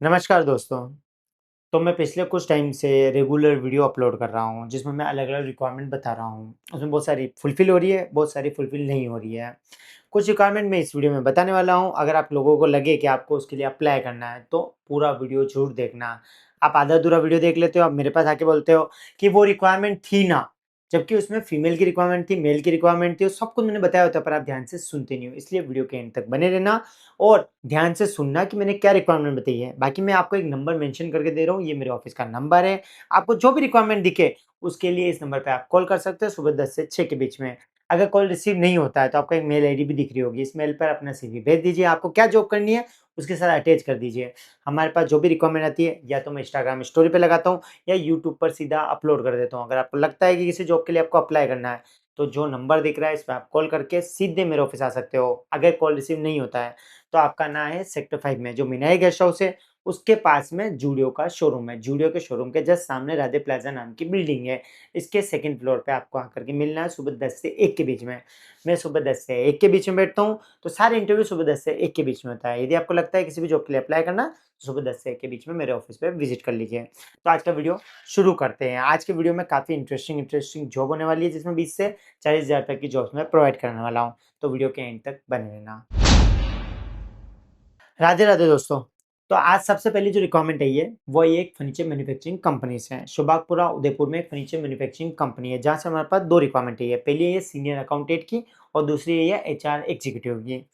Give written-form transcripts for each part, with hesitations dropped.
नमस्कार दोस्तों। तो मैं पिछले कुछ टाइम से रेगुलर वीडियो अपलोड कर रहा हूँ, जिसमें मैं अलग-अलग रिक्वायरमेंट बता रहा हूँ। उसमें बहुत सारी फुलफ़िल हो रही है, बहुत सारी फुलफ़िल नहीं हो रही है। कुछ रिक्वायरमेंट मैं इस वीडियो में बताने वाला हूँ, अगर आप लोगों को लगे कि आपको उसके लिए अप्लाई करना है, तो पूरा वीडियो ज़रूर देखना। आप आधा-अधूरा वीडियो देख लेते हो, आप मेरे पास आके बोलते हो कि वो रिक्वायरमेंट थी ना, जबकि उसमें फीमेल की रिक्वायरमेंट थी, मेल की रिक्वायरमेंट थी, वो सब कुछ मैंने बताया होता है, पर आप ध्यान से सुनते नहीं हो। इसलिए वीडियो के एंड तक बने रहना और ध्यान से सुनना कि मैंने क्या रिक्वायरमेंट बताई है। बाकी मैं आपको एक नंबर मेंशन करके दे रहा हूँ, ये मेरे ऑफ़िस का नंबर है। आपको जो भी रिक्वायरमेंट दिखे, उसके लिए इस नंबर पे आप कॉल कर सकते हो सुबह 10 से 6 के बीच में। अगर कॉल रिसीव नहीं होता है, तो आपको एक मेल आईडी भी दिख रही होगी। इस मेल पर अपना सीवी भेज दीजिए। आपको क्या जॉब करनी है, उसके साथ अटैच कर दीजिए। हमारे पास जो भी रिक्वायरमेंट आती है, या तो मैं इंस्टाग्राम स्टोरी पे लगाता हूँ या यूट्यूब पर सीधा अपलोड कर देता हूँ। अगर आपको लगता है कि किसी जॉब के लिए आपको अप्लाई करना है, तो जो नंबर दिख रहा है, इस पे आप कॉल करके सीधे मेरे ऑफ़िस आ सकते हो। अगर कॉल रिसीव नहीं होता है, तो आपका ना है सेक्टर 5 में जो मीनाई गेस्ट हाउस है, उसके पास में जूडियो का शोरूम है। जूडियो के शोरूम के जस्ट सामने राधे प्लाज़ा नाम की बिल्डिंग है। इसके सेकंड फ्लोर पे आपको आकर के मिलना है सुबह 10 से 1 के बीच में। मैं सुबह 10 से 1 के बीच में बैठता हूँ, तो सारे इंटरव्यू सुबह 10 से 1 के बीच में होता है। यदि आपको लगता है किसी भी जॉब के लिए अप्लाई करना, तो सुबह 10 से 1 के बीच में मेरे ऑफ़िस पे विज़िट कर लीजिए। तो आज का वीडियो शुरू करते हैं। आज के वीडियो में काफ़ी इंटरेस्टिंग जॉब होने वाली है, जिसमें 20 से 40,000 तक की जॉब्स मैं प्रोवाइड करने वाला हूँ। तो वीडियो के एंड तक बने रहना। राधे राधे दोस्तों। तो आज सबसे पहली जो रिक्वायरमेंट आई है, वो ये एक फर्नीचर मैन्युफैक्चरिंग कंपनी से है। सुभागपुरा उदयपुर में एक फर्नीचर मैन्युफैक्चरिंग कंपनी है, जहाँ से हमारे पास 2 रिक्वायरमेंट आई है। पहली है ये सीनियर अकाउंटेंट की और दूसरी है ये एचआर एग्जीक्यूटिव की।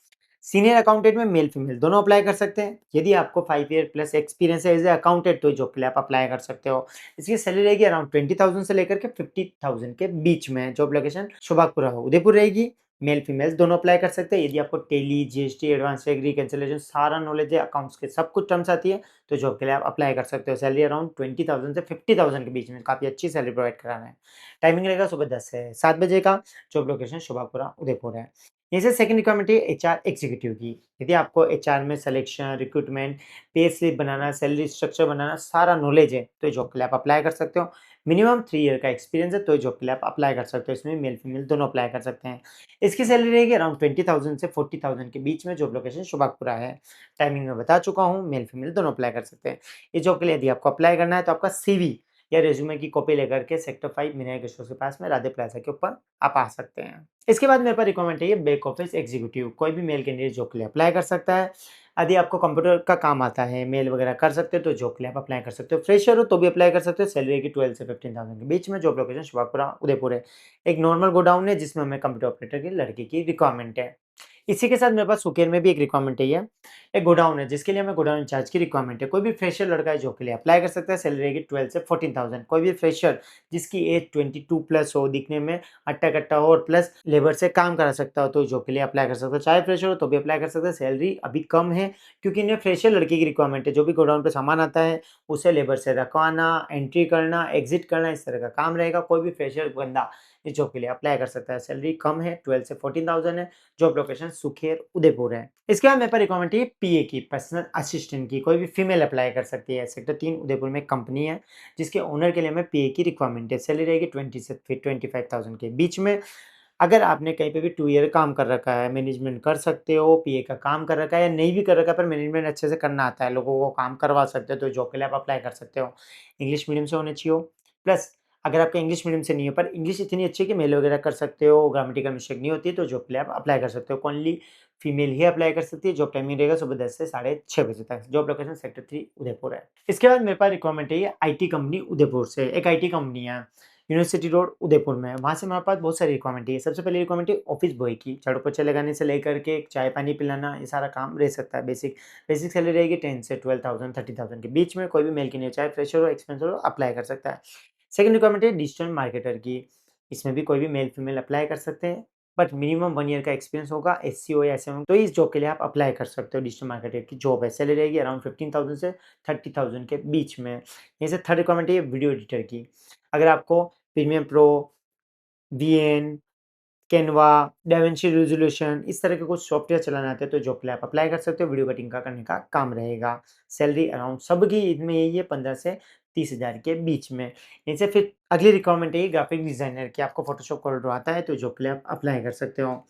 सीनियर अकाउंटेंट में मेल-फीमेल दोनों अप्लाई कर सकते हैं। यदि आपको 5 ईयर प्लस एक्सपीरियंस है एज़ अ अकाउंटेंट, तो जॉब के लिए आप अप्लाई कर सकते हो। इसकी सैलरी रहेगी अराउंड 20,000 से लेकर के 50,000 के बीच में। जॉब लोकेशन शुभागपुरा उदयपुर रहेगी। मेल फीमेल दोनों अप्लाई कर सकते हैं। यदि आपको टैली, जीएसटी, एडवांस एग्री, कैंसलेशन सारा नॉलेज है, अकाउंट्स के सब कुछ टर्म्स आती है, तो जॉब के लिए आप अप्लाई कर सकते हो। सैलरी अराउंड 20,000 से 50,000 के बीच में, काफ़ी अच्छी सैलरी प्रोवाइड करा रहे हैं। टाइमिंग रहेगा सुबह 10 से 7 बजे का। जॉब लोकेशन शुभापुरा उदयपुर है। यहीं से सेकंड रिक्वायरमेंट है एचआर एग्जीक्यूटिव की। यदि आपको एचआर में सिलेक्शन, रिक्रूटमेंट, पे स्लिप बनाना, सैलरी स्ट्रक्चर बनाना सारा नॉलेज है, तो जॉब के लिए आप अप्लाई कर सकते हो। मिनिमम 3 ईयर का एक्सपीरियंस है, तो जॉब के लिए आप अप्लाई कर सकते हो। इसमें मेल फीमेल दोनों अप्लाई कर सकते हैं। इसकी सैलरी रहेगी अराउंड 20,000 से 40,000 के बीच में। जॉब लोकेशन शुभागपुरा है। टाइमिंग मैं बता चुका हूँ, मेल फीमेल दोनों अप्लाई कर सकते हैं। इस जॉब के लिए यदि आपको अप्लाई करना है, तो आपका सीवी या रिज्यूमे की कॉपी लेकर के सेक्टर 5 विनायक गेस्ट हाउस के पास में राधे प्लाजा के ऊपर आप आ सकते हैं। इसके बाद मेरे पास रिक्वायरमेंट है ये बैक ऑफिस एग्जीक्यूटिव। कोई भी मेल कैंडिडेट जॉब के लिए अप्लाई कर सकता है। यदि आपको कंप्यूटर का काम आता है, मेल वगैरह कर सकते हो, तो जॉब के लिए आप अप्लाई कर सकते हो। फ्रेशर हो तो भी अप्लाई कर सकते हो। सैलरी की 12 से 15,000 के बीच में। जॉब लोकेशन शुभापुरा उदयपुर है। एक नॉर्मल गोडाउन है, जिसमें हमें कंप्यूटर ऑपरेटर की लड़के की रिक्वायरमेंट है। इसी के साथ मेरे पास सुकेर में भी एक रिक्वायरमेंट है ये। एक गोडाउन है, जिसके लिए हमें गोडाउन इंचार्ज की रिक्वायरमेंट है। कोई भी फ्रेशर लड़का है जॉब के लिए अप्लाई कर सकता है। सैलरी रहेगी 12 से 14,000। कोई भी फ्रेशर जिसकी एज 22 प्लस हो, दिखने में हट्टा-कट्टा हो और प्लस लेबर से काम करा सकता हो, तो जॉब के लिए अप्लाई कर सकते हो। चाहे फ्रेशर हो तो भी अप्लाई कर सकते हैं। सैलरी अभी कम है, क्योंकि इन्हें फ्रेशर लड़के की रिक्वायरमेंट है। जो भी गोडाउन पे सामान आता है, उसे लेबर से रखवाना, एंट्री करना, एग्ज़िट करना, इस तरह का काम रहेगा। कोई भी फ्रेशर बंदा इस जॉब के लिए अप्लाई कर सकता है। सैलरी कम है, 12 से 14,000 है। जॉब लोकेशन सुखेर उदयपुर है। इसके बाद मेरे पास रिक्वायरमेंट है पीए की, पर्सनल असिस्टेंट की। कोई भी फीमेल अप्लाई कर सकती है। सेक्टर 3 उदयपुर में एक कंपनी है, जिसके ओनर के लिए हमें पीए की रिक्वायरमेंट है। सैलरी रहेगी 20 से फिर 25,000 के बीच में। अगर आपने कहीं पे भी 2 ईयर काम कर रखा है, मैनेजमेंट कर सकते हो, पीए का काम कर रखा है, या नहीं भी कर रखा है पर मैनेजमेंट अच्छे से करना आता है, लोगों को काम करवा सकते हो, तो जॉब के लिए आप अप्लाई कर सकते हो। इंग्लिश मीडियम से होने चाहिए हो, प्लस अगर आपका इंग्लिश मीडियम से नहीं है पर इंग्लिश इतनी अच्छी है कि मेल वगैरह कर सकते हो, ग्रामेटिकल मिस्टेक नहीं होती है, तो जॉब के लिए आप अप्लाई कर सकते हो। ओनली फीमेल ही अप्लाई कर सकती है। जॉब टाइमिंग रहेगा सुबह 10 से साढ़े 6 बजे तक। जॉब लोकेशन सेक्टर 3 उदयपुर है। इसके बाद मेरे पास रिक्वायरमेंट है ये आईटी कंपनी उदयपुर से। एक आईटी कंपनी है, यूनिवर्सिटी रोड उदयपुर में। वहाँ से हमारे पास बहुत सारी रिक्वायरमेंट है। सबसे पहली रिक्वायरमेंट है ऑफिस बॉय की। झाड़ू पोछा लगाने से लेकर के चाय पानी पिलाना, ये सारा काम रह सकता है। बेसिक बेसिक सैलरी रहेगी 10 से 12,000 30,000 के बीच में। कोई भी मेल की नहीं, चाहे फ्रेशर हो, एक्सपीरियंस हो, अप्लाई कर सकता है। सेकंड रिक्वायरमेंट है डिजिटल मार्केटर की। इसमें भी कोई भी मेल फीमेल अप्लाई कर सकते हैं, बट मिनिमम 1 ईयर का एक्सपीरियंस होगा। एससीओ या एसएमएम, तो इस जॉब के लिए आप अप्लाई कर सकते हो। डिजिटल मार्केटर की जॉब है। सैलरी रहेगी अराउंड 15,000 से 30,000 के बीच में। यहीं से थर्ड रिक्वायरमेंट है वीडियो एडिटर की। अगर आपको premium pro, VN, Canva, DaVinci resolution, इस तरह के कुछ सॉफ्टवेयर चलाने आते हैं, तो जॉब के लिए आप अप्लाई कर सकते हो। वीडियो कटिंग का करने का काम रहेगा। सैलरी अराउंड सबकी इनमें यही है, 15 से 30,000 के बीच में। इनसे फिर अगली रिक्वायरमेंट है ये ग्राफिक डिज़ाइनर की। आपको फ़ोटोशॉप कोड आता है, तो जॉब के लिए आप अप्लाई कर सकते हो।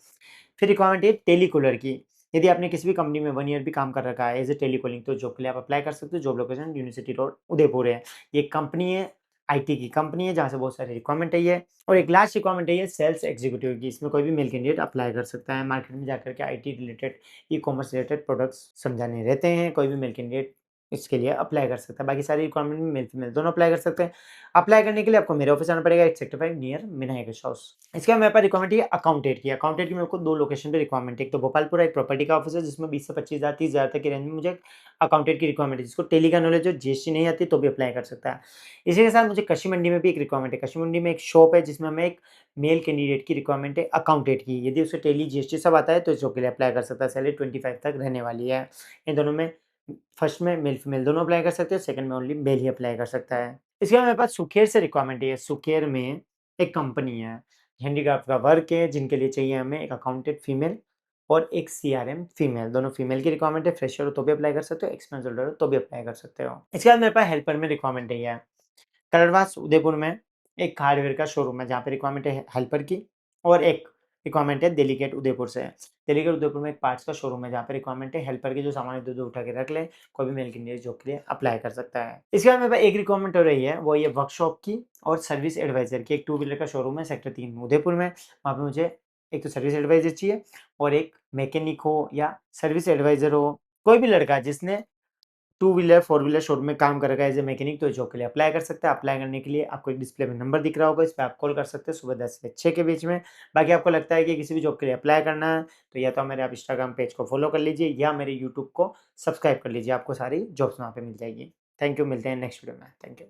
फिर रिक्वायरमेंट है टेलीकॉलर की। यदि आपने किसी भी कंपनी में 1 ईयर भी काम कर रखा है एज़ अ टेलीकॉलिंग, तो जॉब के लिए आप अप्लाई कर सकते हो। Job location university road, Udaipur है। ये कंपनी है, आईटी की कंपनी है, जहाँ से बहुत सारी रिक्वायरमेंट है ये। और एक लास्ट रिक्वायरमेंट है ये सेल्स एग्जीक्यूटिव की। इसमें कोई भी मेल कैंडिडेट अप्लाई कर सकता है। मार्केट में जाकर के IT related, e-commerce related products समझाने रहते हैं। कोई भी मेल कैंडिडेट इसके लिए अप्लाई कर सकता है। बाकी सारी रिक्वायरमेंट में मेल फीमेल दोनों अप्लाई कर सकते हैं। अप्लाई करने के लिए आपको मेरे ऑफिस आना पड़ेगा, 8 सेक्टर 5 नियर विनायक हाउस। इसके बाद मेरे पास रिक्वायरमेंट है अकाउंटेंट की। अकाउंटेंट की मेरे को 2 लोकेशन पे रिक्वायरमेंट है। एक तो भोपालपुरा एक प्रॉपर्टी का ऑफिस है, जिसमें 20 से 25,000 30,000 तक की रेंज में मुझे अकाउंटेंट की रिक्वायरमेंट है। जिसको टेली का नॉलेज हो, जीएसटी नहीं आती तो भी अप्लाई कर सकता है। इसी के साथ मुझे कृषि मंडी में भी एक रिक्वायरमेंट है। कृषि मंडी में एक शॉप है, जिसमें हमें एक मेल कैंडिडेट की रिक्वायरमेंट है अकाउंटेंट की। यदि उसे टेली, जीएसटी सब आता है तो इस जॉब के लिए अप्लाई कर सकता है। सैलरी 25 तक रहने वाली है। इन दोनों में फर्स्ट में मेल फीमेल दोनों अप्लाई कर सकते हैं, सेकंड में ओनली मेल ही अप्लाई कर सकता है। इसके बाद मेरे पास सुकेर से रिक्वायरमेंट है। सुकेर में एक कंपनी है, हैंडीक्राफ्ट का वर्क है, जिनके लिए चाहिए हमें एक अकाउंटेंट फीमेल और एक सीआरएम फीमेल। दोनों फीमेल की रिक्वायरमेंट है। फ्रेशर हो तो भी अप्लाई कर सकते हो, एक्सपीरियंस होल्डर हो तो भी अप्लाई कर सकते हो। इसके बाद मेरे पास हेल्पर में रिक्वायरमेंट है। कलरवास उदयपुर में एक हार्डवेयर का शोरूम है, जहाँ पे रिक्वायरमेंट है हेल्पर की। और एक रिक्वायरमेंट है दिल्ली गेट उदयपुर से। दिल्ली गेट उदयपुर में एक पार्ट्स का शोरूम है, जहाँ पे रिक्वायरमेंट है हेल्पर की, जो सामान इधर-उधर उठा के रख ले। कोई भी मेल कैंडिडेट जॉब के लिए अप्लाई कर सकता है। इसके बाद मेरे पास एक रिक्वायरमेंट हो रही है, वो ये वर्कशॉप की और सर्विस एडवाइज़र की। एक टू व्हीलर का शोरूम है सेक्टर 3 में उदयपुर में। वहाँ पे मुझे एक तो सर्विस एडवाइज़र चाहिए और एक मैकेनिक हो या सर्विस एडवाइज़र हो, कोई भी लड़का जिसने two wheeler, four wheeler showroom में काम कर रखा है एज़ अ मैकेनिक, तो इस जॉब के लिए अप्लाई कर सकता है। अप्लाई करने के लिए आपको एक डिस्प्ले में नंबर दिख रहा होगा, इस पे आप कॉल कर सकते हैं सुबह 10 से 6 के बीच में। बाकी आपको लगता है कि किसी भी जॉब के लिए अप्लाई करना है, तो या तो मेरे आप इंस्टाग्राम पेज को फॉलो कर लीजिए या मेरे यूट्यूब को सब्सक्राइब कर लीजिए, आपको सारी जॉब्स वहाँ पे मिल जाएगी। थैंक यू, मिलते हैं नेक्स्ट वीडियो में। Thank you.